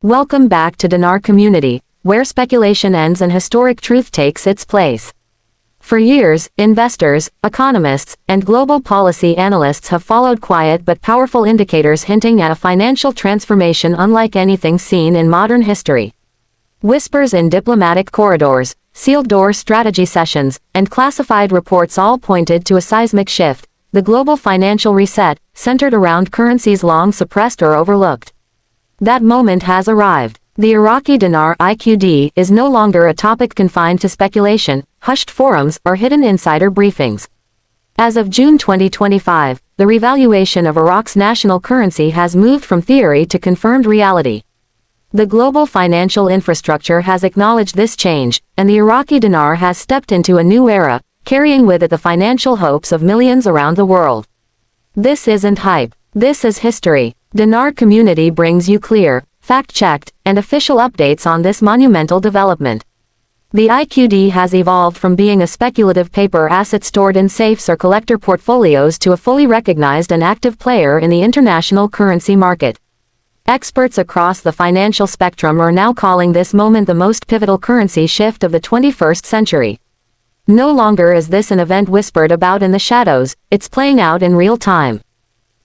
Welcome back to Dinar Community, where speculation ends and historic truth takes its place. For years, investors, economists, and global policy analysts have followed quiet but powerful indicators hinting at a financial transformation unlike anything seen in modern history. Whispers in diplomatic corridors, sealed-door strategy sessions, and classified reports all pointed to a seismic shift, the global financial reset, centered around currencies long suppressed or overlooked. That moment has arrived. The Iraqi Dinar IQD is no longer a topic confined to speculation, hushed forums, or hidden insider briefings. As of June 2025, the revaluation of Iraq's national currency has moved from theory to confirmed reality. The global financial infrastructure has acknowledged this change, and the Iraqi dinar has stepped into a new era, carrying with it the financial hopes of millions around the world. This isn't hype. This is history. Dinar Community brings you clear, fact-checked, and official updates on this monumental development. The IQD has evolved from being a speculative paper asset stored in safes or collector portfolios to a fully recognized and active player in the international currency market. Experts across the financial spectrum are now calling this moment the most pivotal currency shift of the 21st century. No longer is this an event whispered about in the shadows, it's playing out in real time.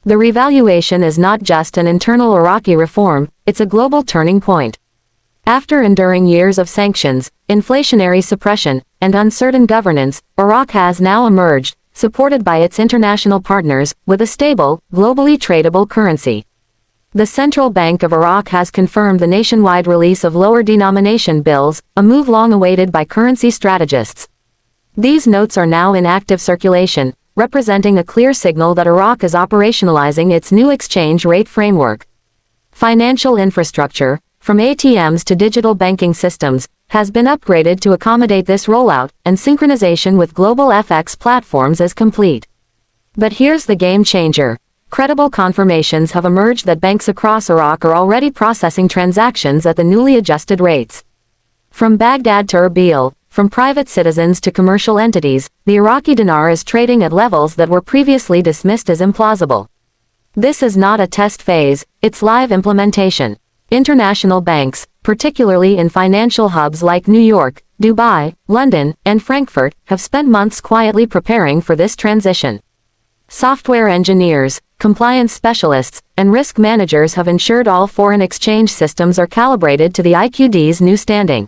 The revaluation is not just an internal Iraqi reform, it's a global turning point. After enduring years of sanctions, inflationary suppression, and uncertain governance, Iraq has now emerged, supported by its international partners, with a stable, globally tradable currency. The Central Bank of Iraq has confirmed the nationwide release of lower denomination bills, a move long awaited by currency strategists. These notes are now in active circulation, representing a clear signal that Iraq is operationalizing its new exchange rate framework. Financial infrastructure, from ATMs to digital banking systems, has been upgraded to accommodate this rollout, and synchronization with global FX platforms is complete. But here's the game changer. Credible confirmations have emerged that banks across Iraq are already processing transactions at the newly adjusted rates. From Baghdad to Erbil, from private citizens to commercial entities, the Iraqi dinar is trading at levels that were previously dismissed as implausible. This is not a test phase, it's live implementation. International banks, particularly in financial hubs like New York, Dubai, London, and Frankfurt, have spent months quietly preparing for this transition. Software engineers, compliance specialists, and risk managers have ensured all foreign exchange systems are calibrated to the IQD's new standing.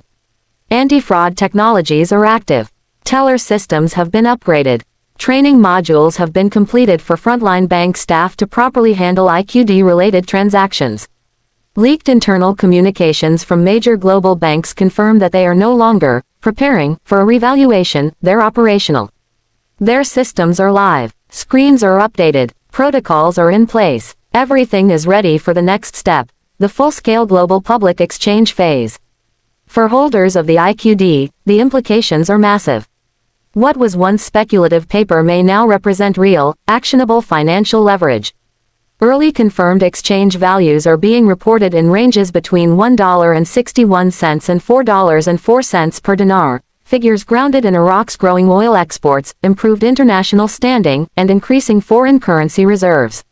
Anti-fraud technologies are active. Teller systems have been upgraded. Training modules have been completed for frontline bank staff to properly handle IQD-related transactions. Leaked internal communications from major global banks confirm that they are no longer preparing for a revaluation, they're operational. Their systems are live. Screens are updated. Protocols are in place. Everything is ready for the next step, the full-scale global public exchange phase. For holders of the IQD, the implications are massive. What was once speculative paper may now represent real, actionable financial leverage. Early confirmed exchange values are being reported in ranges between $1.61 and $4.04 per dinar, figures grounded in Iraq's growing oil exports, improved international standing, and increasing foreign currency reserves.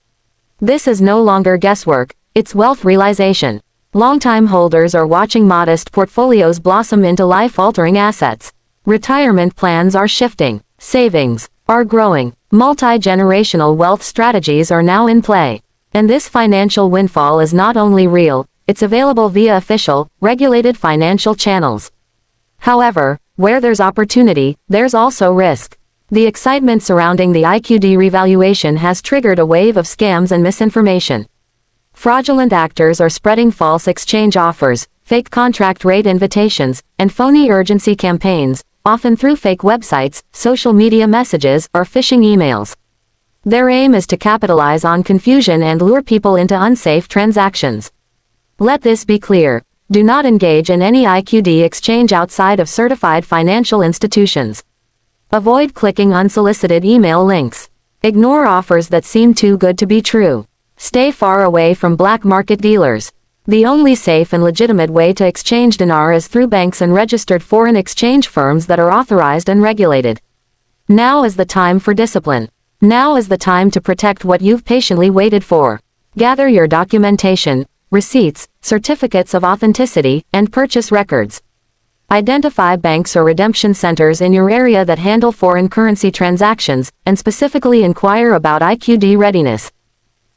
This is no longer guesswork, it's wealth realization. Longtime holders are watching modest portfolios blossom into life-altering assets. Retirement plans are shifting. Savings are growing. Multi-generational wealth strategies are now in play. And this financial windfall is not only real, it's available via official, regulated financial channels. However, where there's opportunity, there's also risk. The excitement surrounding the IQD revaluation has triggered a wave of scams and misinformation. Fraudulent actors are spreading false exchange offers, fake contract rate invitations, and phony urgency campaigns, often through fake websites, social media messages, or phishing emails. Their aim is to capitalize on confusion and lure people into unsafe transactions. Let this be clear. Do not engage in any IQD exchange outside of certified financial institutions. Avoid clicking unsolicited email links. Ignore offers that seem too good to be true. Stay far away from black market dealers. The only safe and legitimate way to exchange dinar is through banks and registered foreign exchange firms that are authorized and regulated. Now is the time for discipline. Now is the time to protect what you've patiently waited for. Gather your documentation, receipts, certificates of authenticity, and purchase records. Identify banks or redemption centers in your area that handle foreign currency transactions, and specifically inquire about IQD readiness.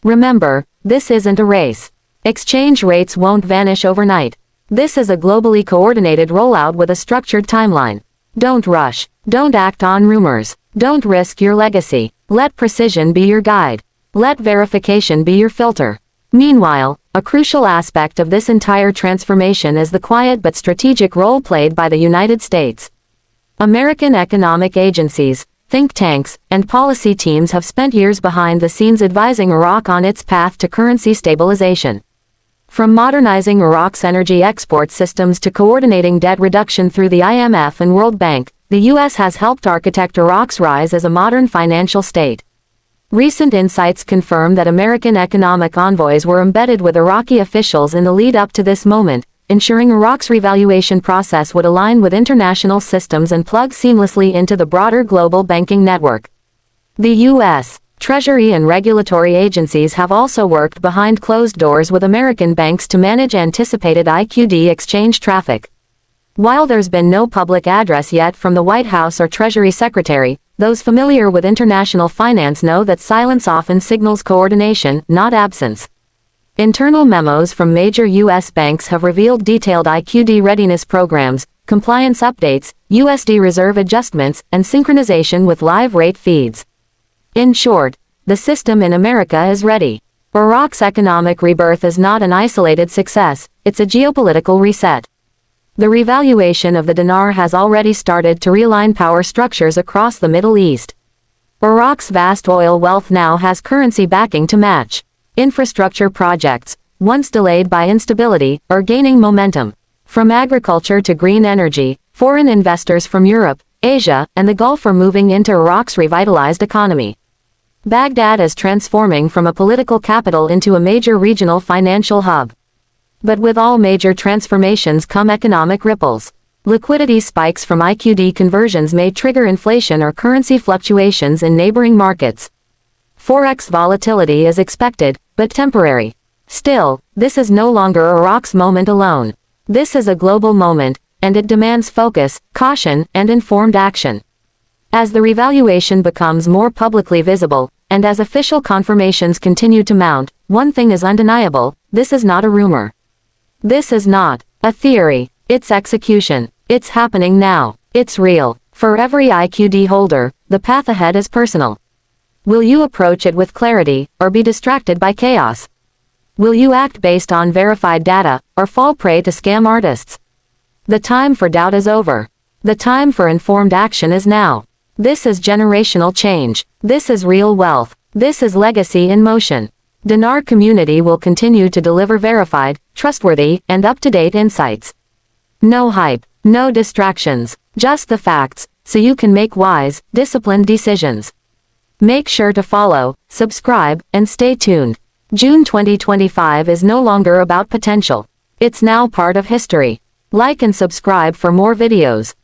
Remember, this isn't a race. Exchange rates won't vanish overnight. This is a globally coordinated rollout with a structured timeline. Don't rush. Don't act on rumors. Don't risk your legacy. Let precision be your guide. Let verification be your filter. Meanwhile, a crucial aspect of this entire transformation is the quiet but strategic role played by the United States. American economic agencies, think tanks, and policy teams have spent years behind the scenes advising Iraq on its path to currency stabilization. From modernizing Iraq's energy export systems to coordinating debt reduction through the IMF and World Bank, the U.S. has helped architect Iraq's rise as a modern financial state. Recent insights confirm that American economic envoys were embedded with Iraqi officials in the lead up to this moment, ensuring Iraq's revaluation process would align with international systems and plug seamlessly into the broader global banking network. The U.S. Treasury and regulatory agencies have also worked behind closed doors with American banks to manage anticipated IQD exchange traffic. While there's been no public address yet from the White House or Treasury Secretary, those familiar with international finance know that silence often signals coordination, not absence. Internal memos from major U.S. banks have revealed detailed IQD readiness programs, compliance updates, USD reserve adjustments, and synchronization with live rate feeds. In short, the system in America is ready. Iraq's economic rebirth is not an isolated success, it's a geopolitical reset. The revaluation of the dinar has already started to realign power structures across the Middle East. Iraq's vast oil wealth now has currency backing to match. Infrastructure projects, once delayed by instability, are gaining momentum. From agriculture to green energy, foreign investors from Europe, Asia, and the Gulf are moving into Iraq's revitalized economy. Baghdad is transforming from a political capital into a major regional financial hub. But with all major transformations come economic ripples. Liquidity spikes from IQD conversions may trigger inflation or currency fluctuations in neighboring markets. Forex volatility is expected, but temporary. Still, this is no longer Iraq's moment alone. This is a global moment, and it demands focus, caution, and informed action. As the revaluation becomes more publicly visible, and as official confirmations continue to mount, one thing is undeniable: this is not a rumor. This is not a theory. It's execution. It's happening now. It's real. For every IQD holder, the path ahead is personal. Will you approach it with clarity, or be distracted by chaos? Will you act based on verified data, or fall prey to scam artists? The time for doubt is over. The time for informed action is now. This is generational change. This is real wealth. This is legacy in motion. Dinar Community will continue to deliver verified, trustworthy, and up-to-date insights. No hype, no distractions, just the facts, so you can make wise, disciplined decisions. Make sure to follow, subscribe, and stay tuned. June 2025 is no longer about potential. It's now part of history. Like and subscribe for more videos.